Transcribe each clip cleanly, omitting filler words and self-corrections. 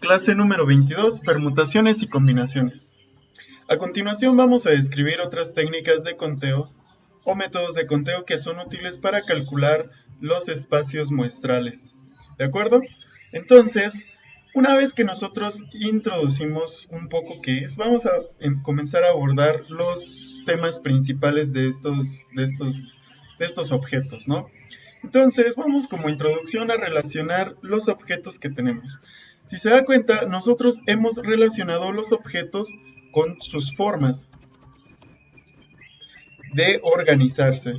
Clase número 22, permutaciones y combinaciones. A continuación vamos a describir otras técnicas de conteo o métodos de conteo que son útiles para calcular los espacios muestrales. ¿De acuerdo? Entonces, una vez que nosotros introducimos un poco qué es, vamos a comenzar a abordar los temas principales de estos objetos, ¿no? Entonces, vamos como introducción a relacionar los objetos que tenemos. Si se da cuenta, nosotros hemos relacionado los objetos con sus formas de organizarse.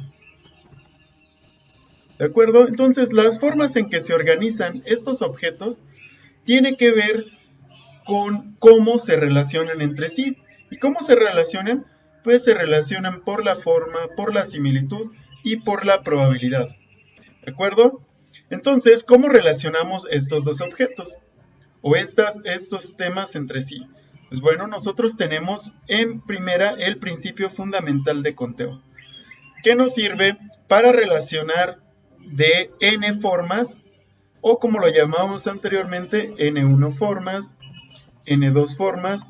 ¿De acuerdo? Entonces, las formas en que se organizan estos objetos tienen que ver con cómo se relacionan entre sí. ¿Y cómo se relacionan? Pues se relacionan por la forma, por la similitud y por la probabilidad. ¿De acuerdo? Entonces, ¿cómo relacionamos estos dos objetos? O estos temas entre sí. Pues bueno, nosotros tenemos en primera el principio fundamental de conteo, que nos sirve para relacionar de n formas, o como lo llamamos anteriormente, n1 formas, n2 formas,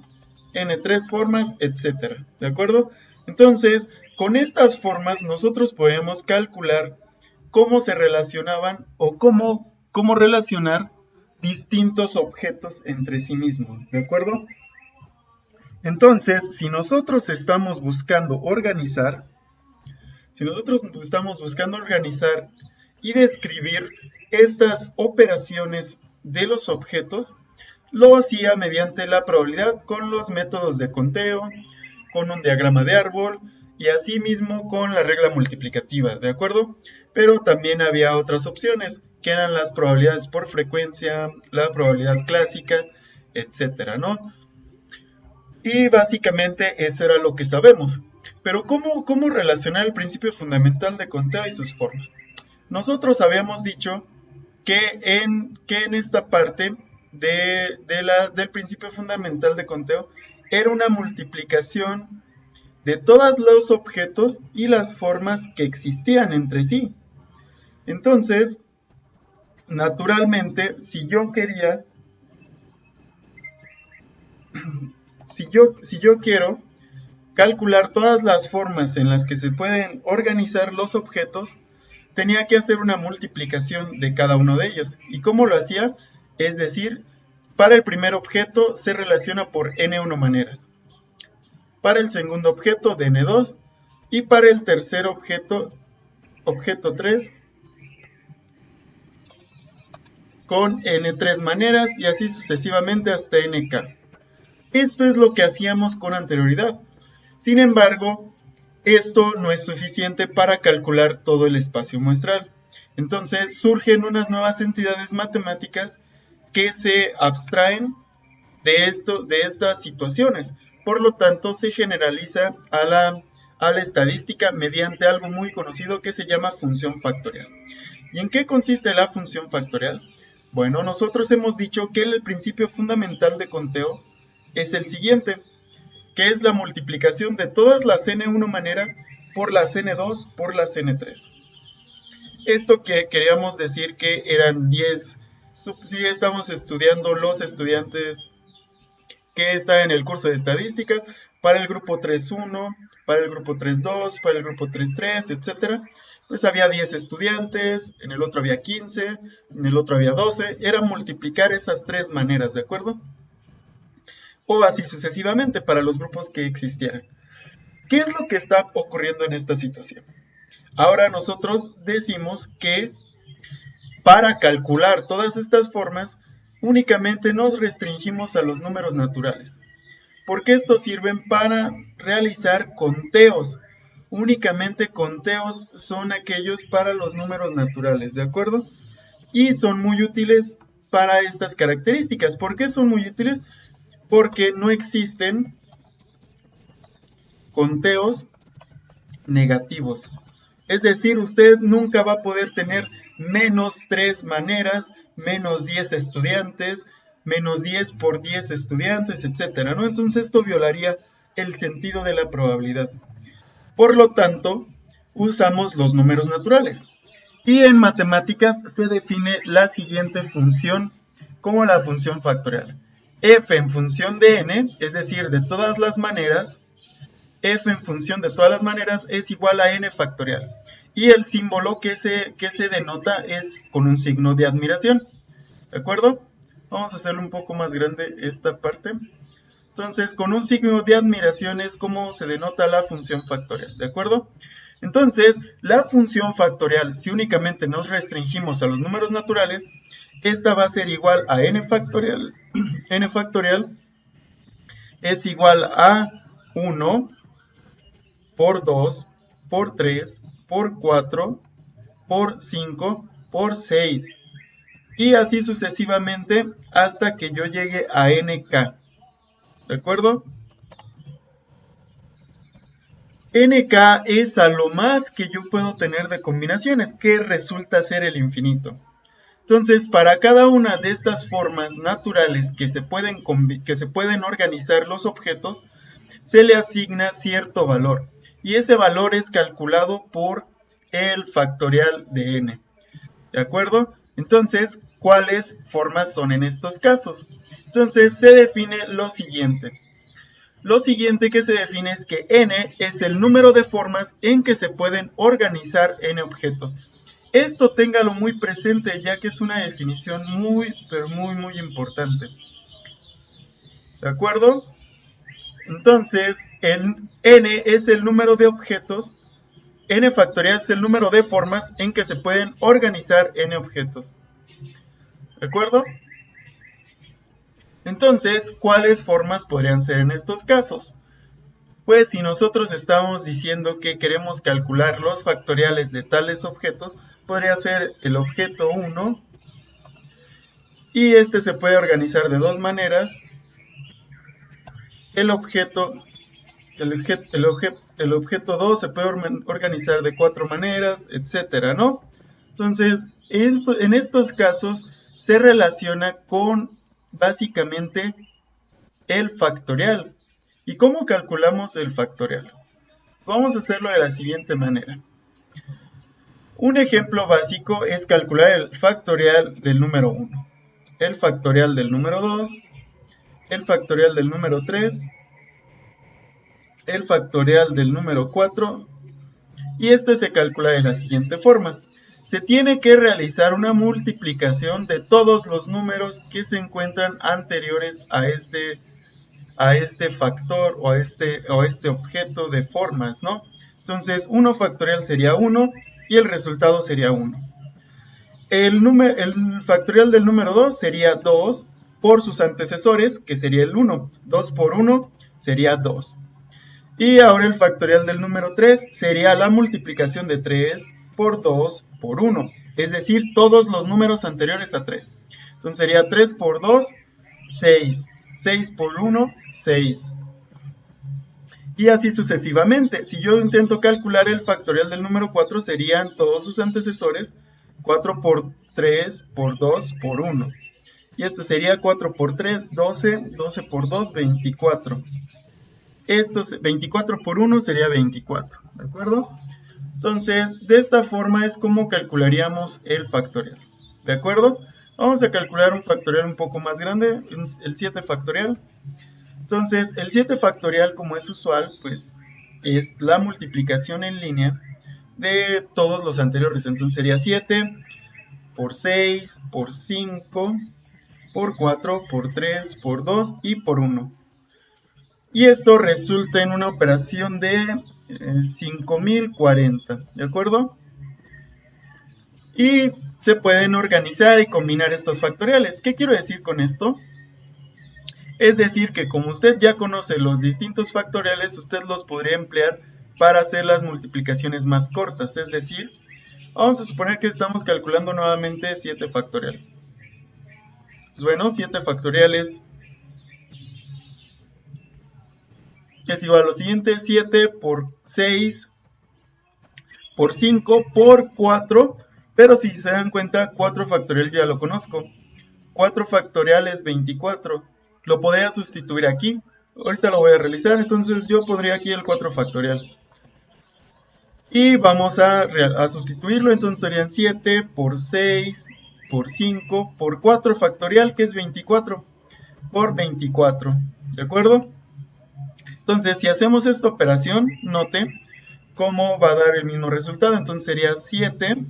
n3 formas, etc. ¿De acuerdo? Entonces, con estas formas nosotros podemos calcular cómo se relacionaban o cómo relacionar distintos objetos entre sí mismos, ¿de acuerdo? Entonces, si nosotros estamos buscando organizar y describir estas operaciones de los objetos, lo hacía mediante la probabilidad con los métodos de conteo, con un diagrama de árbol y asimismo con la regla multiplicativa, ¿de acuerdo? Pero también había otras opciones, que eran las probabilidades por frecuencia, la probabilidad clásica, etcétera, ¿no? Y básicamente eso era lo que sabemos. Pero ¿cómo relacionar el principio fundamental de conteo y sus formas? Nosotros habíamos dicho que en esta parte del principio fundamental de conteo era una multiplicación de todos los objetos y las formas que existían entre sí. Entonces, naturalmente, si yo quiero calcular todas las formas en las que se pueden organizar los objetos, tenía que hacer una multiplicación de cada uno de ellos. ¿Y cómo lo hacía? Es decir, para el primer objeto se relaciona por n1 maneras, para el segundo objeto de n2 y para el tercer objeto 3, con n3 maneras y así sucesivamente hasta nk. Esto es lo que hacíamos con anterioridad. Sin embargo, esto no es suficiente para calcular todo el espacio muestral. Entonces surgen unas nuevas entidades matemáticas que se abstraen de estas situaciones. Por lo tanto, se generaliza a la estadística mediante algo muy conocido que se llama función factorial. ¿Y en qué consiste la función factorial? Bueno, nosotros hemos dicho que el principio fundamental de conteo es el siguiente, que es la multiplicación de todas las n1 maneras por las n2 por las n3. Esto que queríamos decir que eran 10, si estamos estudiando los estudiantes que están en el curso de estadística, para el grupo 3.1, para el grupo 3.2, para el grupo 3.3, etc. Pues había 10 estudiantes, en el otro había 15, en el otro había 12, era multiplicar esas tres maneras, ¿de acuerdo? O así sucesivamente para los grupos que existieran. ¿Qué es lo que está ocurriendo en esta situación? Ahora nosotros decimos que para calcular todas estas formas únicamente nos restringimos a los números naturales, porque estos sirven para realizar conteos. Únicamente conteos son aquellos para los números naturales, ¿de acuerdo? Y son muy útiles para estas características. ¿Por qué son muy útiles? Porque no existen conteos negativos. Es decir, usted nunca va a poder tener menos 3 maneras, menos 10 estudiantes, menos 10 por 10 estudiantes, etc., ¿no? Entonces esto violaría el sentido de la probabilidad. Por lo tanto, usamos los números naturales. Y en matemáticas se define la siguiente función como la función factorial. f en función de n, es decir, de todas las maneras, f en función de todas las maneras es igual a n factorial. Y el símbolo que se denota es con un signo de admiración. ¿De acuerdo? Vamos a hacerlo un poco más grande esta parte. Entonces, con un signo de admiración es como se denota la función factorial. ¿De acuerdo? Entonces, la función factorial, si únicamente nos restringimos a los números naturales, esta va a ser igual a n factorial. N factorial es igual a 1 por 2 por 3 por 4 por 5 por 6 y así sucesivamente hasta que yo llegue a nk. ¿De acuerdo? nk es a lo más que yo puedo tener de combinaciones, que resulta ser el infinito. Entonces, para cada una de estas formas naturales que se pueden organizar los objetos, se le asigna cierto valor. Y ese valor es calculado por el factorial de n. ¿De acuerdo? Entonces, ¿cuáles formas son en estos casos? Entonces, se define lo siguiente. Lo siguiente que se define es que n es el número de formas en que se pueden organizar n objetos. Esto téngalo muy presente, ya que es una definición muy, pero muy importante. ¿De acuerdo? Entonces, n es el número de objetos, n factorial es el número de formas en que se pueden organizar n objetos. ¿De acuerdo? Entonces, ¿cuáles formas podrían ser en estos casos? Pues si nosotros estamos diciendo que queremos calcular los factoriales de tales objetos, podría ser el objeto 1, y este se puede organizar de dos maneras. El objeto 2 se puede organizar de 4 maneras, etcétera, ¿no? Entonces, en estos casos se relaciona con básicamente el factorial. ¿Y cómo calculamos el factorial? Vamos a hacerlo de la siguiente manera. Un ejemplo básico es calcular el factorial del número 1, el factorial del número 2, el factorial del número 3, el factorial del número 4, y este se calcula de la siguiente forma. Se tiene que realizar una multiplicación de todos los números que se encuentran anteriores a este factor o a este objeto de formas, ¿no? Entonces, 1 factorial sería 1 y el resultado sería 1. El factorial del número 2 sería 2 por sus antecesores, que sería el 1. 2 por 1 sería 2. Y ahora el factorial del número 3 sería la multiplicación de 3 por 2 por 1. Es decir, todos los números anteriores a 3. Entonces sería 3 por 2, 6. 6 por 1, 6. Y así sucesivamente. Si yo intento calcular el factorial del número 4, serían todos sus antecesores. 4 por 3 por 2 por 1. Y esto sería 4 por 3, 12. 12 por 2, 24. Esto 24 por 1 sería 24. ¿De acuerdo? Entonces, de esta forma es como calcularíamos el factorial. ¿De acuerdo? Vamos a calcular un factorial un poco más grande, el 7 factorial. Entonces, el 7 factorial, como es usual, pues es la multiplicación en línea de todos los anteriores. Entonces sería 7 por 6, por 5, por 4, por 3, por 2 y por 1. Y esto resulta en una operación de 5040, ¿de acuerdo? Y se pueden organizar y combinar estos factoriales. ¿Qué quiero decir con esto? Es decir, que como usted ya conoce los distintos factoriales, usted los podría emplear para hacer las multiplicaciones más cortas. Es decir, vamos a suponer que estamos calculando nuevamente 7 factorial. Pues bueno, 7 factoriales es igual a lo siguiente: 7 por 6 por 5 por 4. Pero si se dan cuenta, 4 factorial ya lo conozco. 4 factorial es 24. Lo podría sustituir aquí. Ahorita lo voy a realizar. Entonces yo pondría aquí el 4 factorial. Y vamos a sustituirlo. Entonces serían 7 por 6 por 5 por 4 factorial, que es 24. por 24, ¿de acuerdo? Entonces, si hacemos esta operación, note cómo va a dar el mismo resultado. Entonces sería 7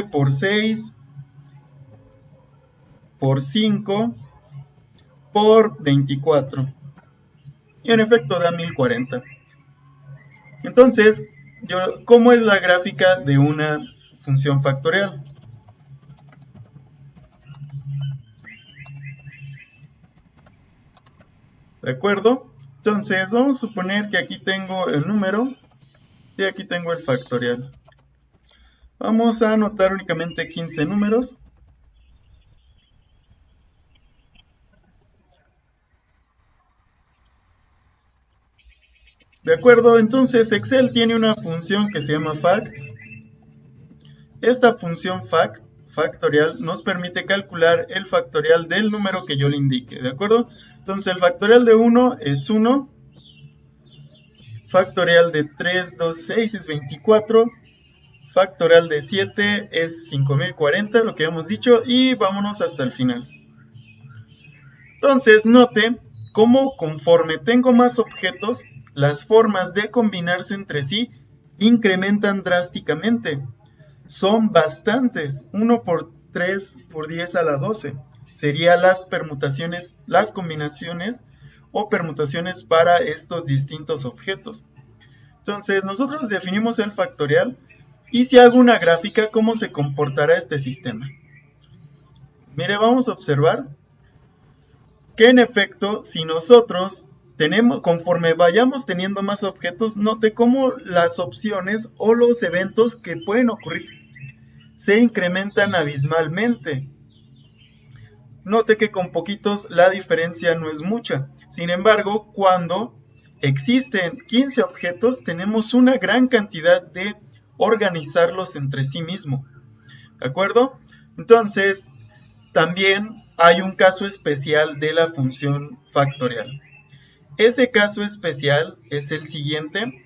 por 6 por 5 por 24. Y en efecto da 1040. Entonces, ¿cómo es la gráfica de una función factorial? ¿De acuerdo? Entonces, vamos a suponer que aquí tengo el número y aquí tengo el factorial. Vamos a anotar únicamente 15 números. ¿De acuerdo? Entonces, Excel tiene una función que se llama fact. Esta función factorial nos permite calcular el factorial del número que yo le indique, ¿de acuerdo? Entonces el factorial de 1 es 1, factorial de 3, 2, 6 es 24, factorial de 7 es 5040, lo que hemos dicho, y vámonos hasta el final. Entonces note cómo conforme tengo más objetos, las formas de combinarse entre sí incrementan drásticamente. Son bastantes, 1 por 3 por 10 a la 12. Serían las permutaciones, las combinaciones o permutaciones para estos distintos objetos. Entonces, nosotros definimos el factorial y si hago una gráfica, ¿cómo se comportará este sistema? Mire, vamos a observar que en efecto, si nosotros tenemos, conforme vayamos teniendo más objetos, note cómo las opciones o los eventos que pueden ocurrir se incrementan abismalmente. Note que con poquitos la diferencia no es mucha. Sin embargo, cuando existen 15 objetos, tenemos una gran cantidad de organizarlos entre sí mismo. ¿De acuerdo? Entonces, también hay un caso especial de la función factorial. Ese caso especial es el siguiente,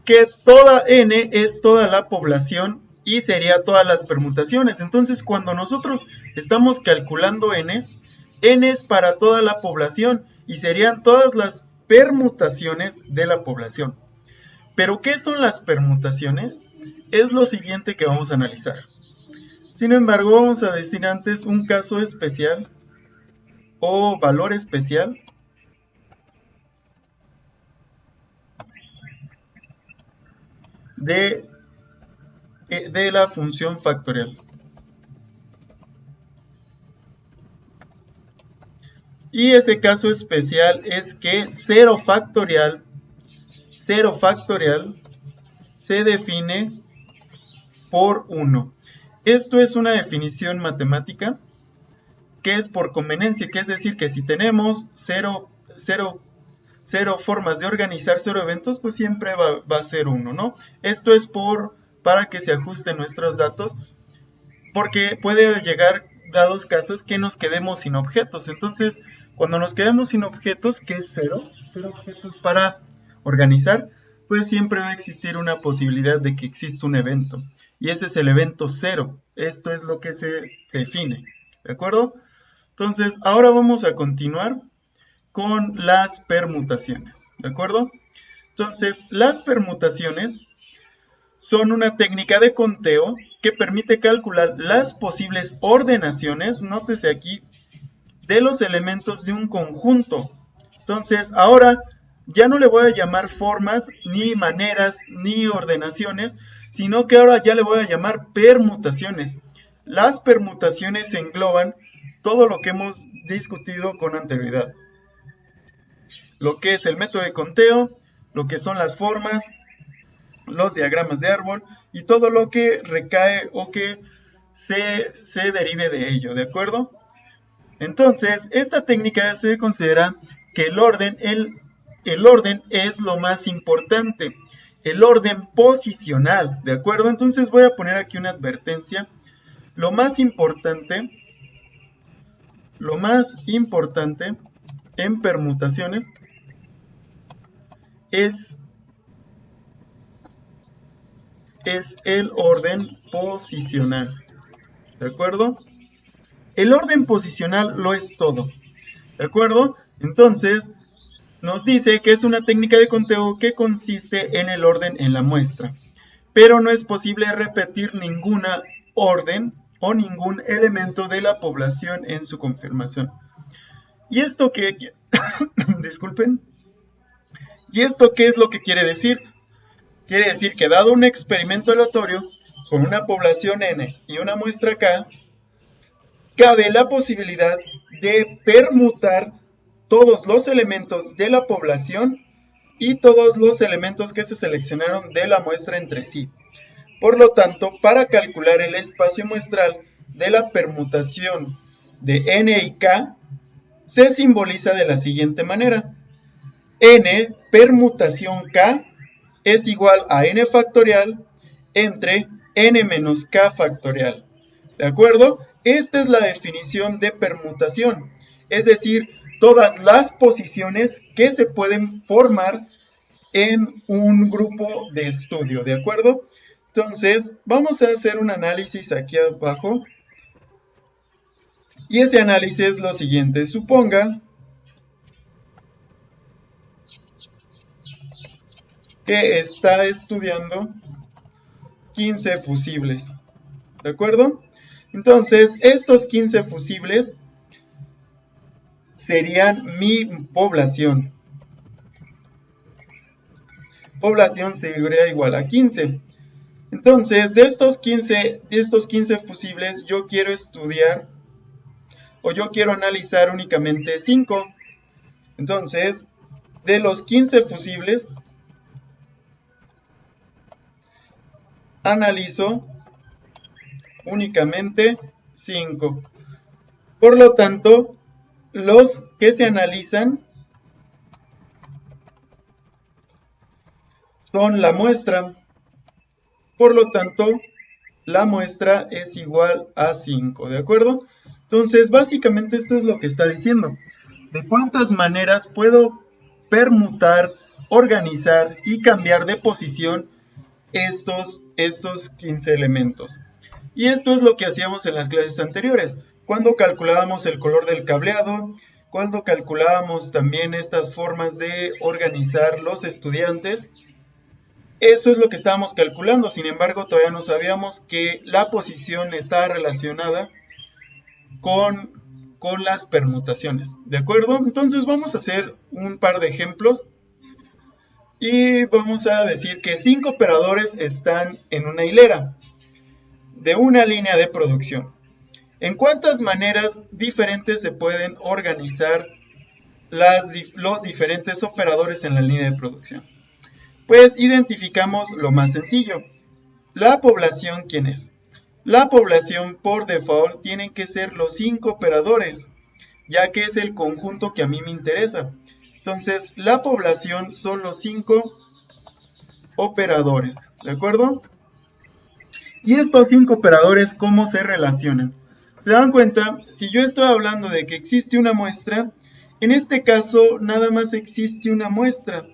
que toda n es toda la población y sería todas las permutaciones. Entonces, cuando nosotros estamos calculando n, n es para toda la población y serían todas las permutaciones de la población. Pero, ¿qué son las permutaciones? Es lo siguiente que vamos a analizar. Sin embargo, vamos a decir antes un caso especial o valor especial de la función factorial. Y ese caso especial es que 0 factorial se define por 1. Esto es una definición matemática que es por conveniencia, que es decir que si tenemos 0 formas de organizar 0 eventos, pues siempre va a ser 1, ¿no? Esto es para que se ajusten nuestros datos, porque puede llegar dados casos que nos quedemos sin objetos. Entonces, cuando nos quedemos sin objetos, que es 0 objetos para organizar, pues siempre va a existir una posibilidad de que exista un evento. Y ese es el evento 0. Esto es lo que se define. ¿De acuerdo? Entonces, ahora vamos a continuar con las permutaciones. ¿De acuerdo? Entonces, las permutaciones son una técnica de conteo que permite calcular las posibles ordenaciones, nótese aquí, de los elementos de un conjunto. Entonces, ahora ya no le voy a llamar formas, ni maneras, ni ordenaciones, sino que ahora ya le voy a llamar permutaciones. Las permutaciones engloban todo lo que hemos discutido con anterioridad. Lo que es el método de conteo, lo que son las formas, los diagramas de árbol y todo lo que recae o que se derive de ello, ¿de acuerdo? Entonces, esta técnica se considera que el orden es lo más importante, el orden posicional, ¿de acuerdo? Entonces voy a poner aquí una advertencia. Lo más importante en permutaciones es el orden posicional, ¿de acuerdo? El orden posicional lo es todo, ¿de acuerdo? Entonces, nos dice que es una técnica de conteo que consiste en el orden en la muestra, pero no es posible repetir ninguna orden o ningún elemento de la población en su confirmación. ¿Y esto qué? Disculpen. ¿Y esto qué es lo que quiere decir? Quiere decir que dado un experimento aleatorio con una población n y una muestra k, cabe la posibilidad de permutar todos los elementos de la población y todos los elementos que se seleccionaron de la muestra entre sí. Por lo tanto, para calcular el espacio muestral de la permutación de n y k, se simboliza de la siguiente manera. N permutación k es igual a n factorial entre n menos k factorial. ¿De acuerdo? Esta es la definición de permutación, es decir, todas las posiciones que se pueden formar en un grupo de estudio, ¿de acuerdo? Entonces, vamos a hacer un análisis aquí abajo. Y ese análisis es lo siguiente. Suponga que está estudiando 15 fusibles, ¿de acuerdo? Entonces, estos 15 fusibles serían mi población. Población sería igual a 15. Entonces, de estos 15 fusibles, yo quiero estudiar o yo quiero analizar únicamente 5. Entonces, de los 15 fusibles, analizo únicamente 5. Por lo tanto, los que se analizan son la muestra. Por lo tanto, la muestra es igual a 5, ¿de acuerdo? Entonces, básicamente esto es lo que está diciendo. ¿De cuántas maneras puedo permutar, organizar y cambiar de posición estos 15 elementos? Y esto es lo que hacíamos en las clases anteriores, cuando calculábamos el color del cableado, cuando calculábamos también estas formas de organizar los estudiantes. Eso es lo que estábamos calculando, sin embargo todavía no sabíamos que la posición estaba relacionada con las permutaciones, ¿de acuerdo? Entonces vamos a hacer un par de ejemplos y vamos a decir que 5 operadores están en una hilera de una línea de producción. ¿En cuántas maneras diferentes se pueden organizar los diferentes operadores en la línea de producción? Pues identificamos lo más sencillo. La población, ¿quién es? La población por default tienen que ser los 5 operadores, ya que es el conjunto que a mí me interesa. Entonces, la población son los 5 operadores, ¿de acuerdo? Y estos 5 operadores, ¿cómo se relacionan? ¿Se dan cuenta? Si yo estoy hablando de que existe una muestra, en este caso nada más existe una muestra,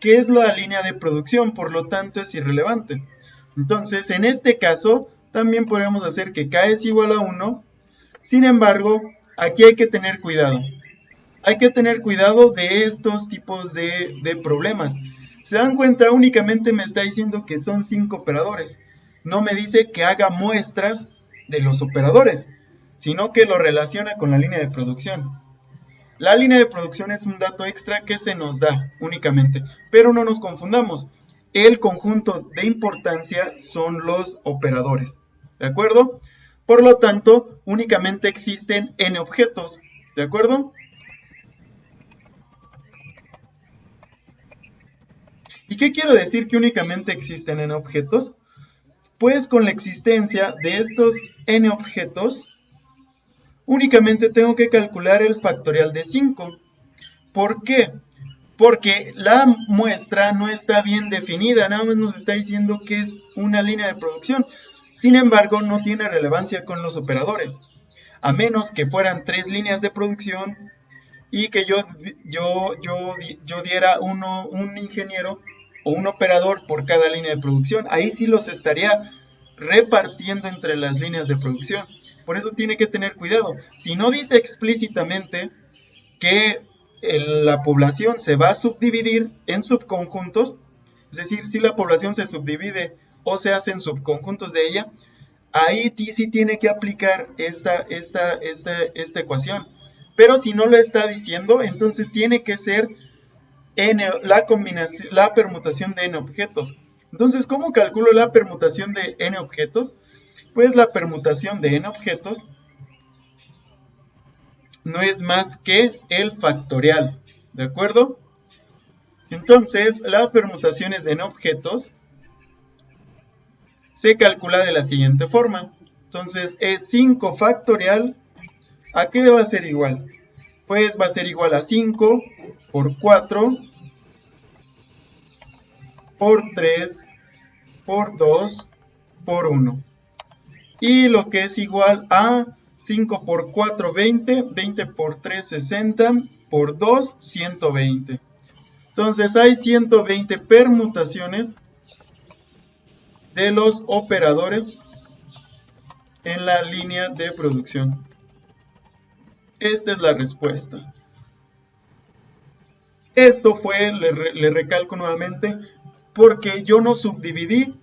que es la línea de producción, por lo tanto es irrelevante. Entonces, en este caso, también podemos hacer que k es igual a 1. Sin embargo, aquí hay que tener cuidado. Hay que tener cuidado de estos tipos de problemas. ¿Se dan cuenta? Únicamente me está diciendo que son 5 operadores. No me dice que haga muestras de los operadores, sino que lo relaciona con la línea de producción. La línea de producción es un dato extra que se nos da únicamente, pero no nos confundamos. El conjunto de importancia son los operadores, ¿de acuerdo? Por lo tanto, únicamente existen n objetos, ¿de acuerdo? ¿Y qué quiero decir que únicamente existen n objetos? Pues con la existencia de estos n objetos, únicamente tengo que calcular el factorial de 5. ¿Por qué? Porque la muestra no está bien definida, nada más nos está diciendo que es una línea de producción. Sin embargo, no tiene relevancia con los operadores, a menos que fueran 3 líneas de producción y que yo diera un ingeniero o un operador por cada línea de producción. Ahí sí los estaría repartiendo entre las líneas de producción. Por eso tiene que tener cuidado. Si no dice explícitamente que la población se va a subdividir en subconjuntos, es decir, si la población se subdivide o se hacen subconjuntos de ella, ahí sí tiene que aplicar esta ecuación. Pero si no lo está diciendo, entonces tiene que ser la permutación de n objetos. Entonces, ¿cómo calculo la permutación de n objetos? Pues la permutación de n objetos no es más que el factorial, ¿de acuerdo? Entonces, la permutación de n objetos se calcula de la siguiente forma. Entonces, es 5 factorial. ¿A qué va a ser igual? Pues va a ser igual a 5 por 4 por 3 por 2 por 1. Y lo que es igual a 5 por 4, 20, 20 por 3, 60, por 2, 120. Entonces hay 120 permutaciones de los operadores en la línea de producción. Esta es la respuesta. Esto fue, le recalco nuevamente, porque yo no subdividí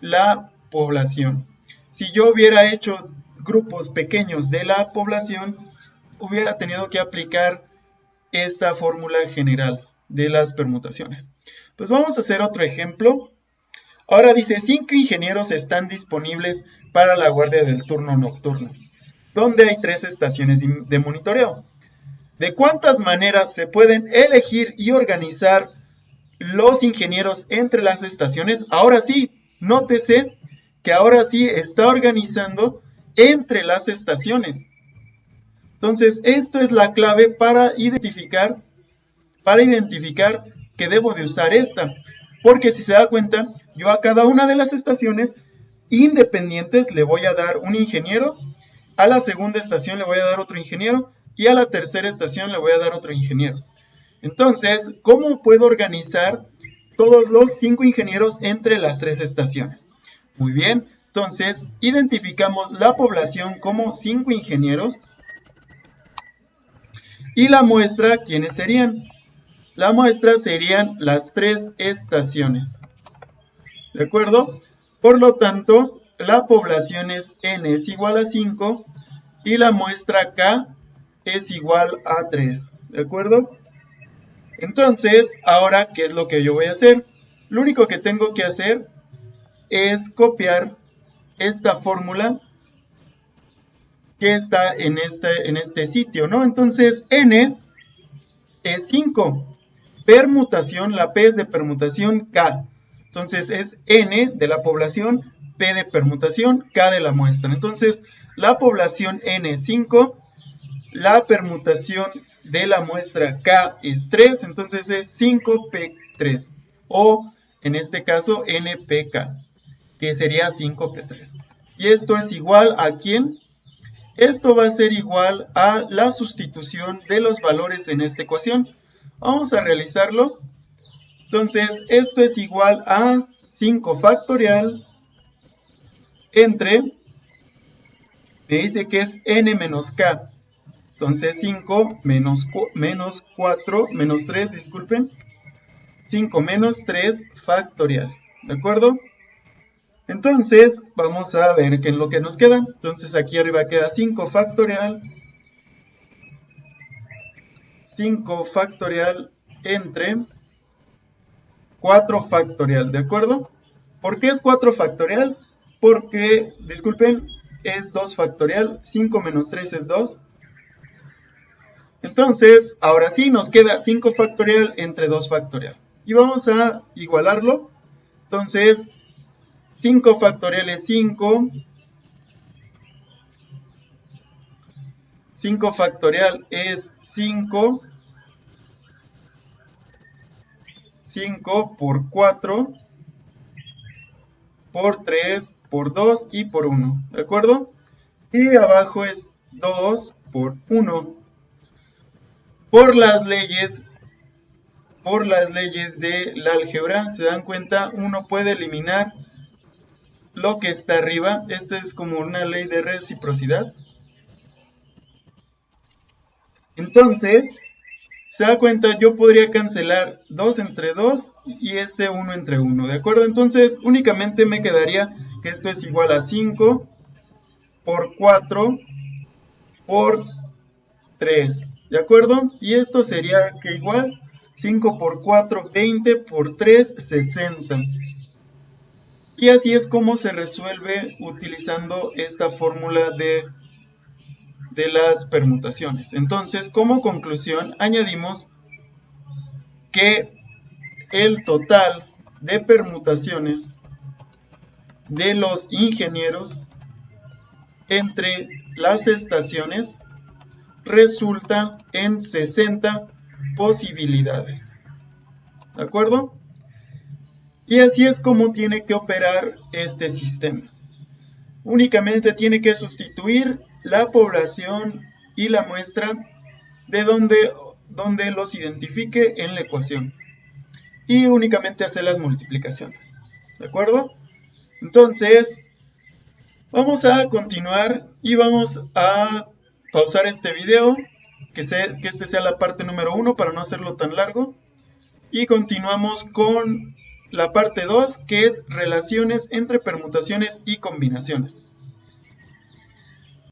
la población. Si yo hubiera hecho grupos pequeños de la población, hubiera tenido que aplicar esta fórmula general de las permutaciones. Pues vamos a hacer otro ejemplo. Ahora dice, 5 ingenieros están disponibles para la guardia del turno nocturno, donde hay 3 estaciones de monitoreo. ¿De cuántas maneras se pueden elegir y organizar los ingenieros entre las estaciones? Ahora sí, nótese que ahora sí está organizando entre las estaciones. Entonces, esto es la clave para identificar que debo de usar esta. Porque si se da cuenta, yo a cada una de las estaciones independientes le voy a dar un ingeniero, a la segunda estación le voy a dar otro ingeniero y a la tercera estación le voy a dar otro ingeniero. Entonces, ¿cómo puedo organizar todos los 5 ingenieros entre las 3 estaciones? Muy bien, entonces identificamos la población como 5 ingenieros y la muestra, ¿quiénes serían? La muestra serían las 3 estaciones. ¿De acuerdo? Por lo tanto, la población es n es igual a 5 y la muestra k es igual a 3. ¿De acuerdo? Entonces, ahora, ¿qué es lo que yo voy a hacer? Lo único que tengo que hacer es copiar esta fórmula que está en este sitio, ¿no? Entonces, n es 5. Permutación, la P es de permutación K. Entonces es N de la población, P de permutación, K de la muestra. Entonces la población N es 5, la permutación de la muestra K es 3, entonces es 5P3. O en este caso NPK, que sería 5P3. Y esto es igual a ¿quién? Esto va a ser igual a la sustitución de los valores en esta ecuación. Vamos a realizarlo. Entonces, esto es igual a 5 factorial entre, me dice que es n menos k. Entonces, 5 menos 4, menos 3, disculpen. 5 menos 3 factorial. ¿De acuerdo? Entonces, vamos a ver qué es lo que nos queda. Entonces, aquí arriba queda 5 factorial. 5 factorial entre 4 factorial, ¿de acuerdo? ¿Por qué es 4 factorial? Porque, disculpen, es 2 factorial, 5 menos 3 es 2. Entonces, ahora sí nos queda 5 factorial entre 2 factorial. Y vamos a igualarlo. Entonces, 5 factorial es 5. 5 factorial es 5. 5 por 4, por 3, por 2 y por 1, ¿de acuerdo? Y abajo es 2 por 1. Por las leyes de la álgebra, se dan cuenta, uno puede eliminar lo que está arriba. Esta es como una ley de reciprocidad. Entonces, se da cuenta, yo podría cancelar 2 entre 2 y este 1 entre 1, ¿de acuerdo? Entonces, únicamente me quedaría que esto es igual a 5 por 4 por 3, ¿de acuerdo? Y esto sería que igual 5 por 4, 20 por 3, 60. Y así es como se resuelve utilizando esta fórmula de las permutaciones. Entonces, como conclusión, añadimos que el total de permutaciones de los ingenieros entre las estaciones resulta en 60 posibilidades. ¿De acuerdo? Y así es como tiene que operar este sistema. Únicamente tiene que sustituir la población y la muestra de donde los identifique en la ecuación. Y únicamente hacer las multiplicaciones. ¿De acuerdo? Entonces, vamos a continuar y vamos a pausar este video, que este sea la parte número 1 para no hacerlo tan largo. Y continuamos con la parte 2, que es relaciones entre permutaciones y combinaciones.